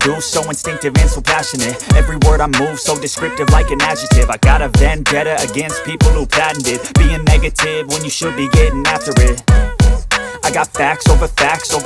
do, so instinctive and so passionate. Every word I move, so descriptive like an adjective. I got a vendetta against people who patented being negative when you should be getting after it. I got facts over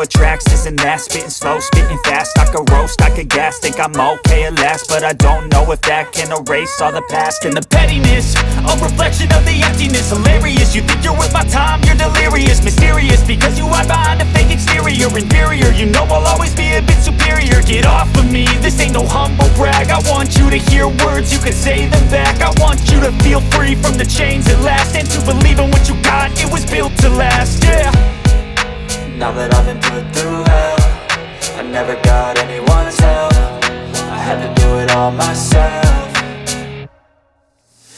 tracks, this and that. Spitting slow, spitting fast, I could roast, I could gas. Think I'm okay at last, but I don't know if that can erase all the past. And the pettiness, a reflection of the emptiness. Hilarious, you think you're worth my time, you're delirious. Mysterious, because you hide behind a fake exterior. Inferior, you know I'll always be a bit superior. Get off of me, this ain't no humble brag. I want you to hear words, you can say them back. I want you to feel free from the chains at last, and to believe in what you got, it was built to last, yeah. Now that I've been put through hell, I never got anyone's help. I had to do it all myself.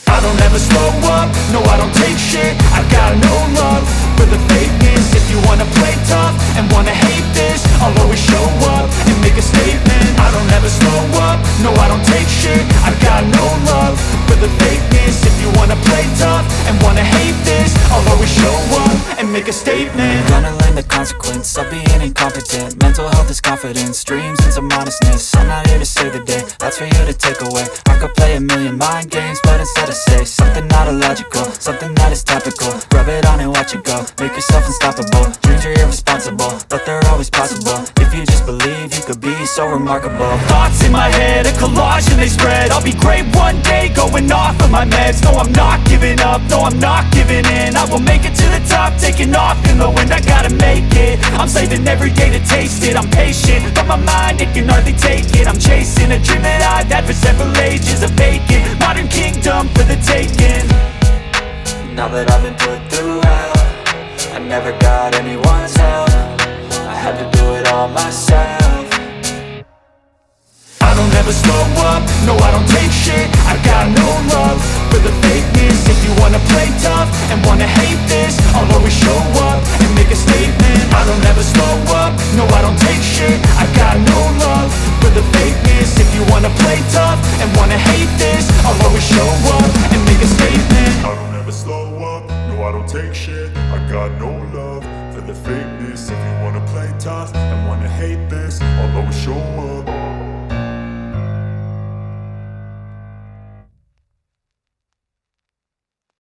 I don't ever slow up, no I don't take shit. I got no love for the fakeness. If you wanna play tough and wanna hate this, I'll always show up and make a statement. I don't ever slow up, no I don't take shit. I got no love for the fakeness. If you wanna play tough and wanna hate this, I'll always show up and make a statement. Gonna learn the consequence of being incompetent. Mental health is confidence, dreams and some honestness. I'm not here to save the day, that's for you to take away. I could play a million mind games, but instead I say something not illogical, something that is topical. Rub it on and watch it go, make yourself unstoppable. Dreams are irresponsible, but they're always possible. If you just believe, you could be so remarkable. Thoughts in my head, a collage and they spread. I'll be great one day, going off of my meds. No, I'm not giving up, no, I'm not giving in. I will make it to the top, taking off in the wind. I gotta make it, I'm saving every day to taste it. I'm patient, but my mind, it can hardly take it. I'm chasing a dream that I've had for several ages. A vacant, modern kingdom for the taking. Now that I've been put through hell, I never got anyone's help. I had to do it all myself. I don't ever slow up, no I don't take shit. I got no love for the fakeness. If you wanna play tough and wanna hate this, I'll always show up and make a statement. I don't ever slow up, no I don't take shit. I got no love for the fakeness. If you wanna play tough and wanna hate this, I'll always show up and make a statement. I don't ever slow up, no I don't take shit. I got no love for the fakeness. If you wanna play tough and wanna hate this, I'll always show up